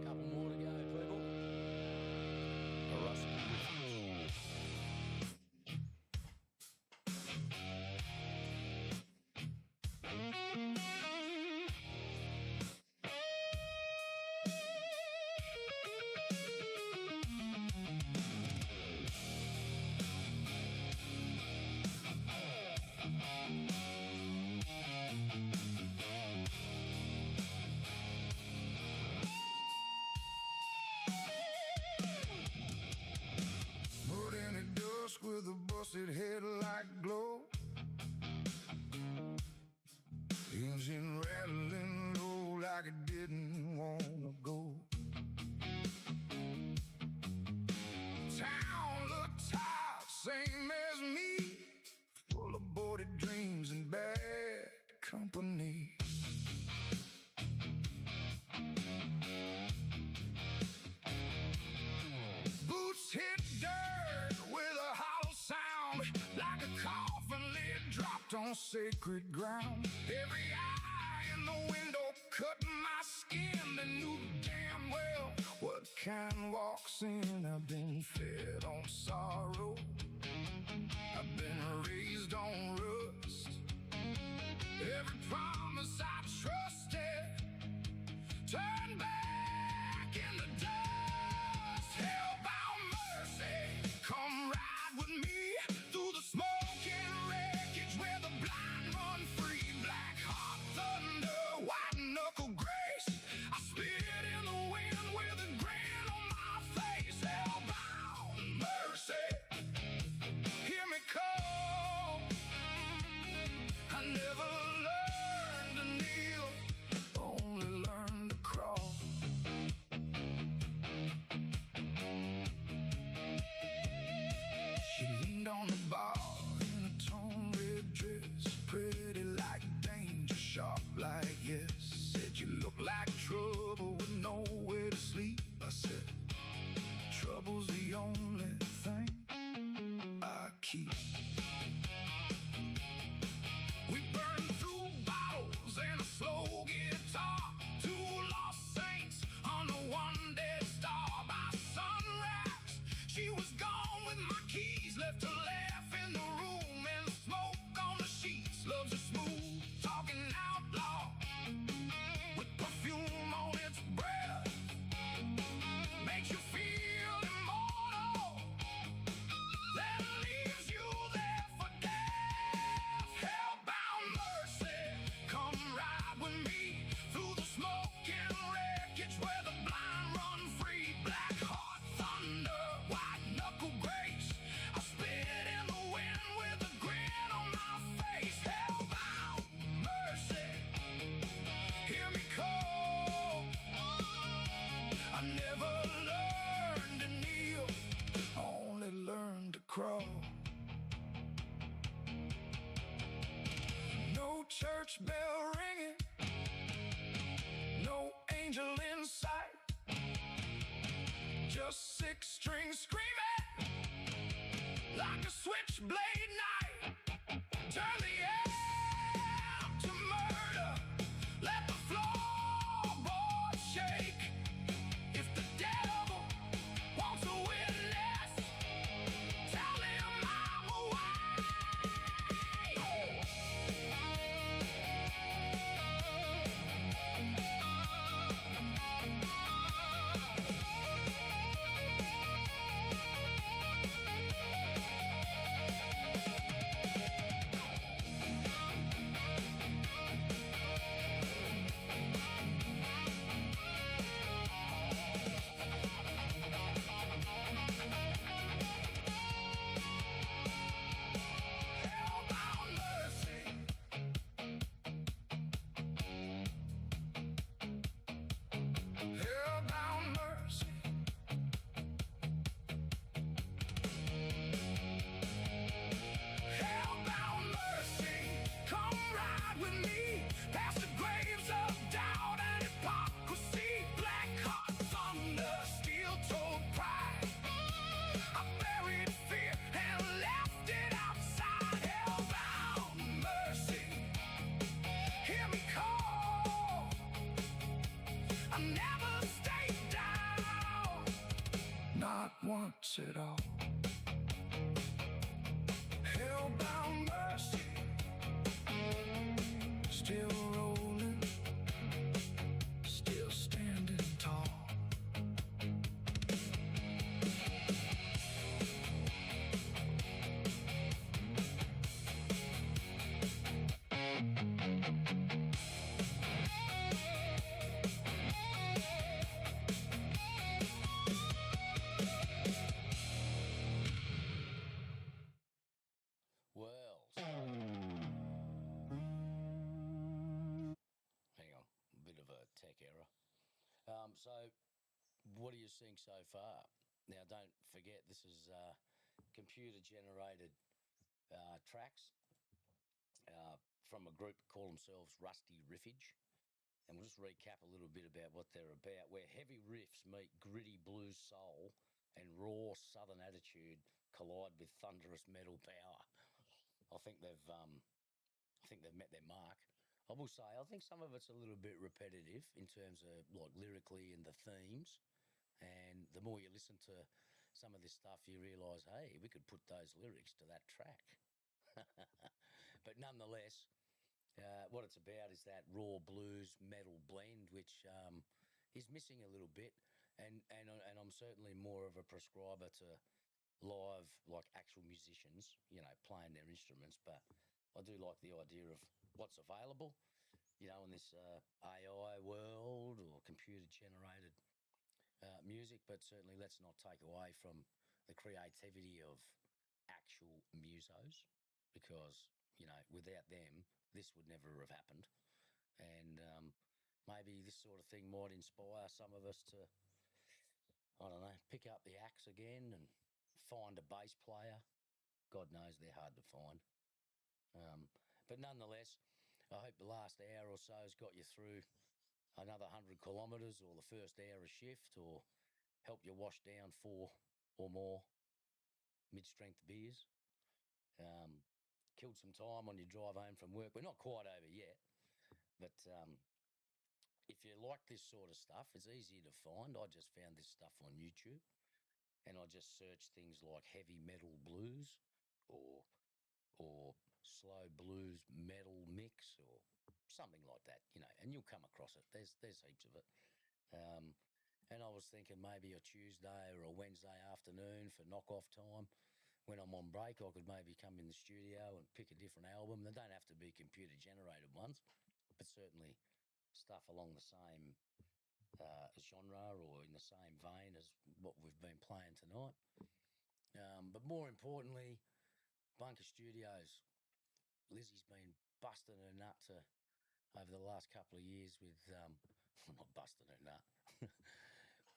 Couple more to go, people. A Rusty Riffage. Mud in the dusk with a busted headlight glow. Engine rattling low like it didn't wanna go. Town looked tired, same as me, full of boarded dreams and bad company. Boots hit dirt with a hollow sound, like a coffin lid dropped on sacred ground. Every eye in the window cut my skin, and knew damn well what kind walks in. I've been fed on sorrow, I've been raised on rust. Every promise I trusted turned back in the dust. Hellbound mercy, come ride with me through the smoking wreckage where the blind run free. Black hot thunder, white knuckle grace, I spit in the wind with a grin on my face. Hellbound mercy, hear me call. I never learned to kneel, only learned to crawl. She leaned on the bar in a torn red dress, pretty like danger, sharp like yes. Said you look like trouble with nowhere to sleep. I said, trouble's the only thing I keep. We burned through bottles and a slow guitar, two lost saints under one dead star. By sunrise, she was gone with my keys, left to laugh in the room and the smoke on the sheets. Love's a smooth talking outlaw with perfume on its breath, makes you feel immortal, then leaves you there for death. Hellbound mercy, come ride with me through the smoking wreckage where the blind run free. Black hot thunder, white knuckle grace, I spit in the wind with a grin on my face. Hellbound mercy, hear me call. I never learned to kneel, only learned to crawl. No church bell ringing, no angel in sight, just six strings screaming like a switchblade knight. Turn the amp to murder, let the floorboards shake. If the devil wants a witness, tell him I'm awake. never stayed down, not once at all. Hellbound mercy, still rolling, still standing tall. Well, hang on, a bit of a tech error. So, what are you seeing so far? Now, don't forget this is computer-generated tracks from a group call themselves Rusty Riffage. And we'll just recap a little bit about what they're about, where heavy riffs meet gritty blues soul and raw southern attitude collide with thunderous metal power. I think they've met their mark. I will say, I think some of it's a little bit repetitive in terms of like lyrically and the themes. And the more you listen to some of this stuff, you realise, hey, we could put those lyrics to that track. But nonetheless, what it's about is that raw blues metal blend, which is missing a little bit. And I'm certainly more of a prescriber to live, like actual musicians, you know, playing their instruments. But I do like the idea of what's available, you know, in this AI world or computer generated music. But certainly, let's not take away from the creativity of actual musos, because you know, without them, this would never have happened. And maybe this sort of thing might inspire some of us to, I don't know, pick up the axe again and find a bass player. God knows they're hard to find. But nonetheless, I hope the last hour or so has got you through another 100 kilometres or the first hour of shift, or help you wash down 4 or more mid-strength beers. Killed some time on your drive home from work. We're not quite over yet, but if you like this sort of stuff, it's easy to find. I just found this stuff on YouTube, and I just searched things like heavy metal blues or slow blues metal mix or something like that, you know, and you'll come across it. There's heaps of it. And I was thinking maybe a Tuesday or a Wednesday afternoon for knock-off time, when I'm on break, I could maybe come in the studio and pick a different album. They don't have to be computer-generated ones, but certainly stuff along the same genre or in the same vein as what we've been playing tonight. But more importantly, Bunker Studios. Lizzie's been busting her nut over the last couple of years with, not busting her nut,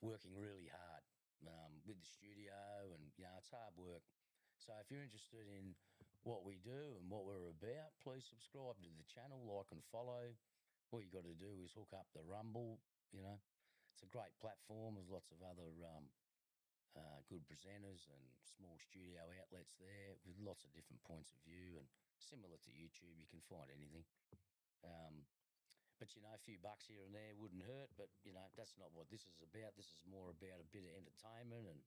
working really hard with the studio, and you know, it's hard work. So if you're interested in what we do and what we're about, please subscribe to the channel, like and follow. All you got to do is hook up the Rumble. You know, it's a great platform. There's lots of other good presenters and small studio outlets there with lots of different points of view, and similar to YouTube, you can find anything. But you know, a few bucks here and there wouldn't hurt. But you know, that's not what this is about. This is more about a bit of entertainment and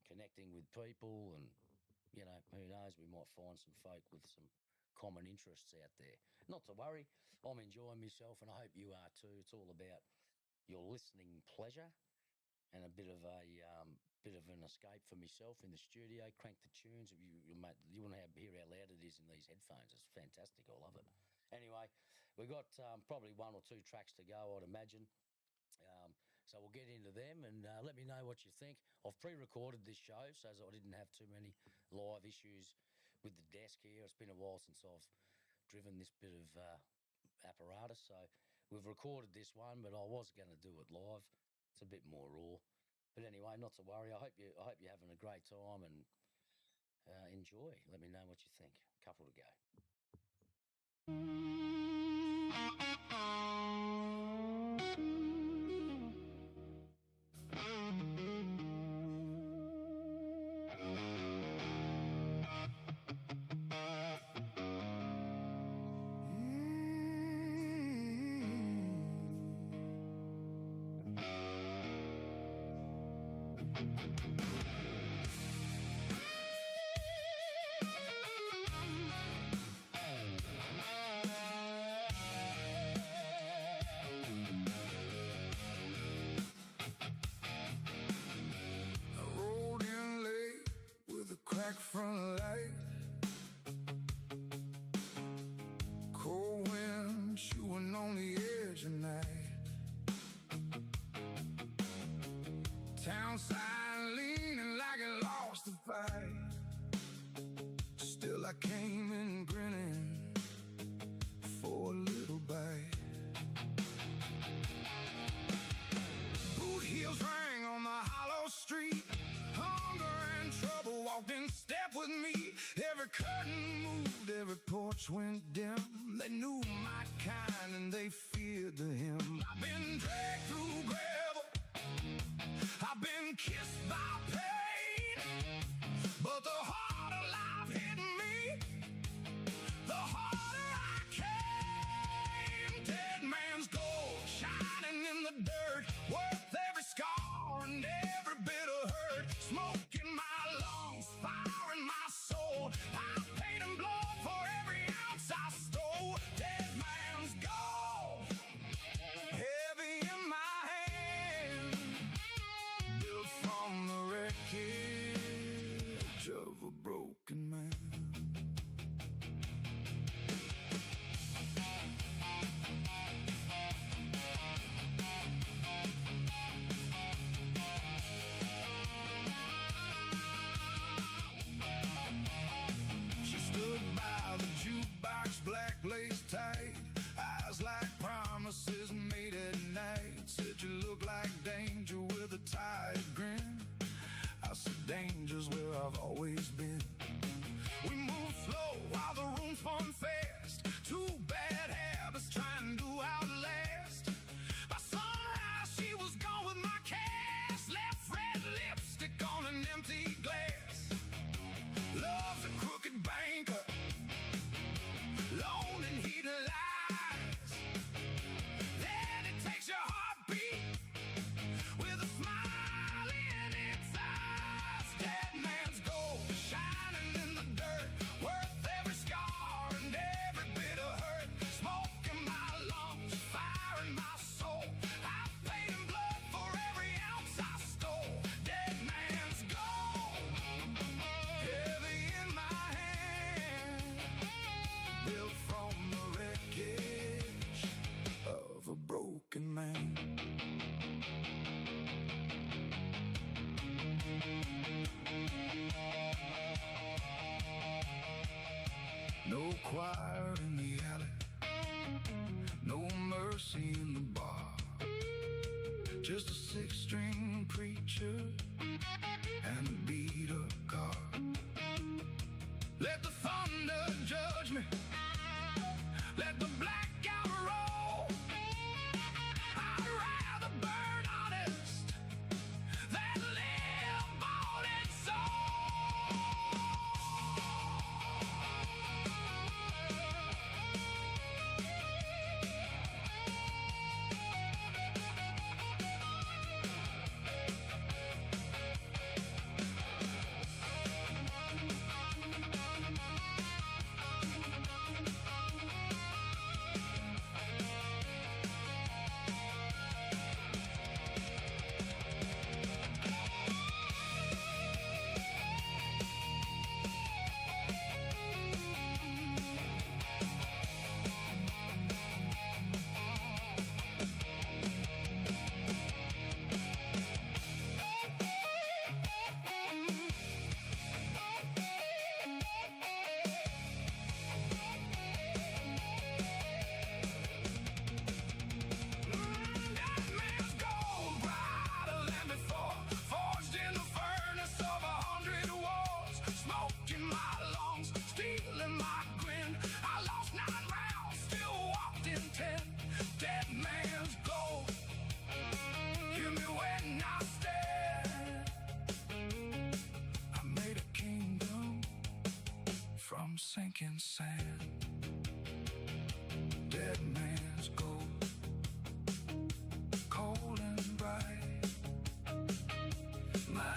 connecting with people, and you know, who knows, we might find some folk with some common interests out there. Not to worry, I'm enjoying myself, and I hope you are too. It's all about your listening pleasure and a bit of an escape for myself in the studio. Crank the tunes. You want to hear how loud it is in these headphones. It's fantastic. I love it. Anyway, we've got probably 1 or 2 tracks to go, I'd imagine. So we'll get into them, and let me know what you think. I've pre-recorded this show so I didn't have too many live issues with the desk here. It's been a while since I've driven this bit of apparatus, so we've recorded this one, but I was going to do it live. It's a bit more raw, but anyway, not to worry. I hope you're having a great time, and enjoy. Let me know what you think. Couple to go. I rolled in late with a crack front light. Cold wind chewing on the edge of night. Town side leaning like it lost the fight. Still I came in grinning for a little bite. Boot heels rang on the hollow street. Hunger and trouble walked in step with me. Every curtain moved, every porch went dim. They knew my kind and they feared the hymn. I've been dragged through gravel, I've been kissed by pain, but the harder life hit me, the harder I came. Dead man's gold shining in the dirt, worth every scar and every bit of hurt. Smoke in my lungs, fire in my soul. I paid in blood for every ounce I stole. Dead man's gold, heavy in my hand, built from the wreckage of a broken man. She stood by the jukebox, black lace tight, eyes like promises made at night. Said you look like danger with a tired grin. I said danger's where I've always been. We moved slow while the room spun fast. Two bad habits trying to outlast. By sunrise she was gone with my cash. Left red lipstick on an empty glass. Love's a crooked banker, loan and heat lies. Then it takes your heartbeat with a smile in its eyes. Dead man's gold shining in the dirt, worth every scar and every bit of hurt. Smoke in my lungs, fire in my soul. I paid in blood for every ounce I stole. Dead man's gold, heavy in my hand, built from the wreckage of a broken man. No choir in the alley, no mercy in the bar. Just a six-string preacher and a beat-up car. Let the thunder judge me, let the blackout roll. I'd rather burn honest than live bought and sinking sand. Dead man's gold, cold and bright. My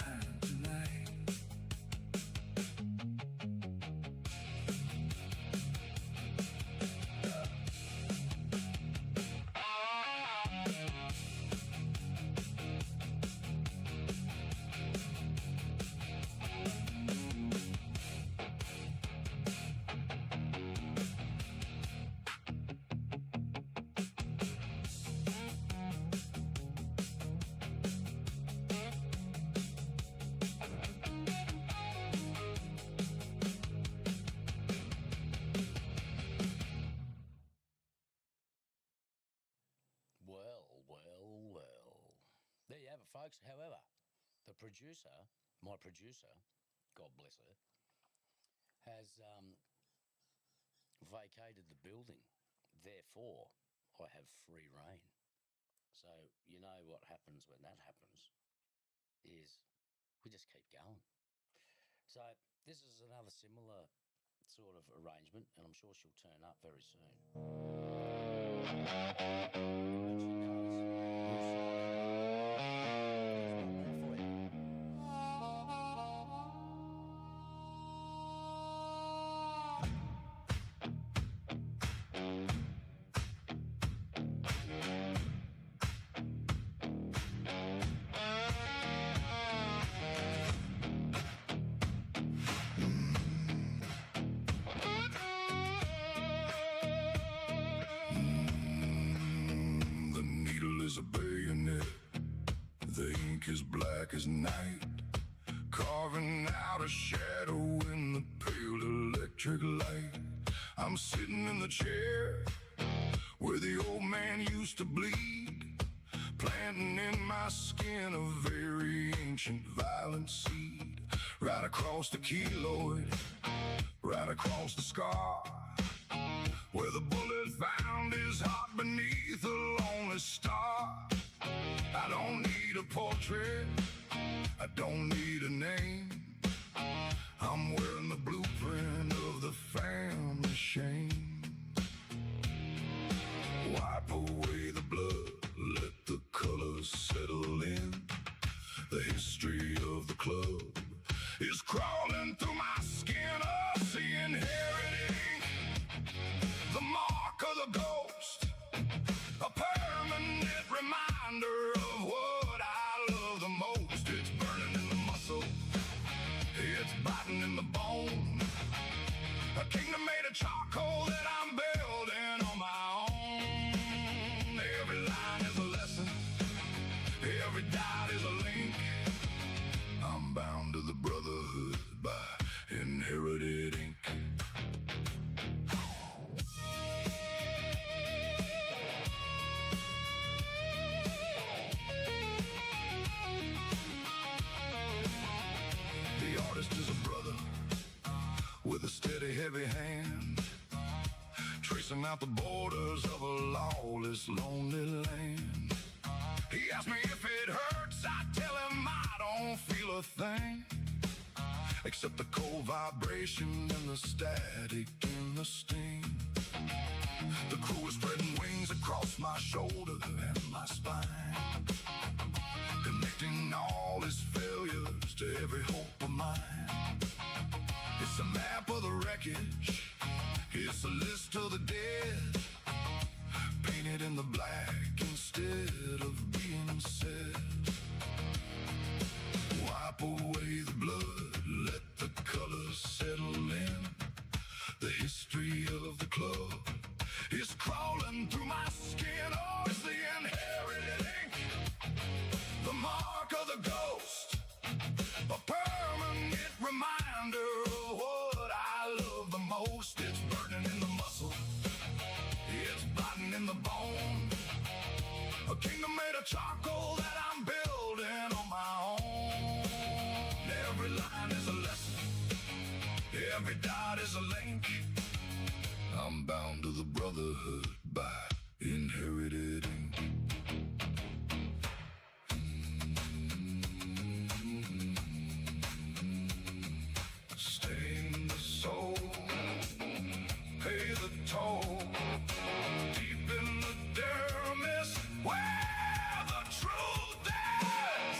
have it, folks. However, the producer, my producer, God bless her, has vacated the building. Therefore, I have free reign. So you know what happens when that happens is we just keep going. So this is another similar sort of arrangement, and I'm sure she'll turn up very soon. When she does, you'll find there's one there for you. The needle is a bayonet, the ink is black as night, carving out a shadow in the pale electric light. I'm sitting in the chair where the old man used to bleed, planting in my skin a very ancient violent seed. Right across the keloid, right across the scar, where the bullet found his heart beneath a lonely star. I don't need a portrait, I don't need a name. I'm wearing the blueprint of the family shame. Wipe away the blood, let the colors settle in. The history of the club is crawling through my skin. Us the inheriting, the mark of the ghost, a permanent reminder of what I love the most. It's burning in the muscle, it's biting in the bone, a kingdom made of charcoal that I'm building on my own. Every line is a lesson, every dot is a link. I'm bound to the brotherhood by inherited ink. The artist is a brother with a steady, heavy hand, tracing out the borders of a lawless, lonely land. He asked me if it hurts, I tell him I don't feel a thing, except the cold vibration and the static in the sting. The crew is spreading wings across my shoulder and my spine, connecting all his failures to every hope of mine. It's a map of the wreckage, it's a list of the dead, painted in the black instead of being said. Wipe away the blood, let the colors settle in. The history of the club is crawling through my skin. Oh, it's the inherited ink, the mark of the ghost, a permanent reminder of what I love the most. It's burning in the muscle, it's biting in the bone, a kingdom made of charcoal that I'm building on my own. Every line is a lesson, every dot is a link. I'm bound to the brotherhood by inherited ink. Stain the soul, pay the toll, deep in the dermis where the truth is.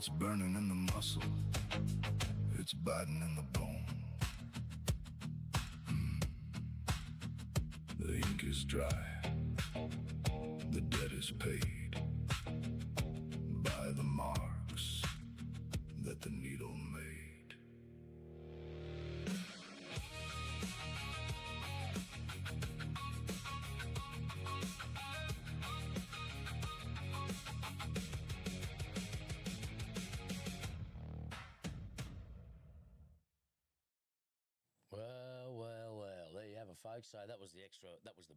It's burning in the muscle, it's biting in the bone. The ink is dry, the debt is paid by the marks that the needle made. Well, there you have it, folks. So that was the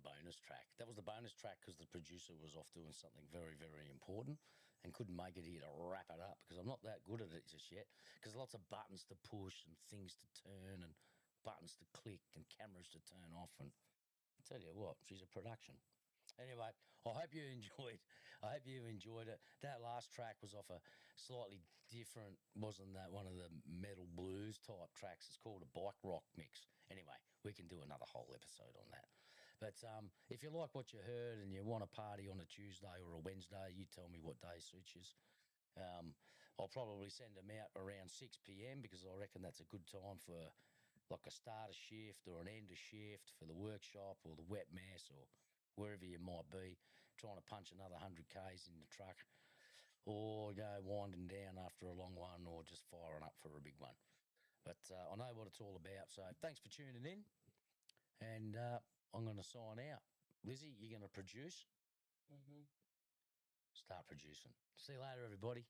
bonus track. That was the bonus track because the producer was off doing something very, very important and couldn't make it here to wrap it up because I'm not that good at it just yet because lots of buttons to push and things to turn and buttons to click and cameras to turn off. And I tell you what, she's a production. Anyway, I hope you enjoyed. I hope you enjoyed it. That last track was off a slightly different, wasn't that one of the metal blues type tracks? It's called a bike rock mix. Anyway, we can do another whole episode on that. But if you like what you heard and you want to party on a Tuesday or a Wednesday, you tell me what day suits you. I'll probably send them out around 6 p.m. because I reckon that's a good time for like a starter shift or an end of shift for the workshop or the wet mess or wherever you might be, trying to punch another 100 Ks in the truck or go winding down after a long one or just firing up for a big one. But I know what it's all about. So thanks for tuning in. And I'm going to sign out. Lizzie, you're going to produce? Mm-hmm. Start producing. See you later, everybody.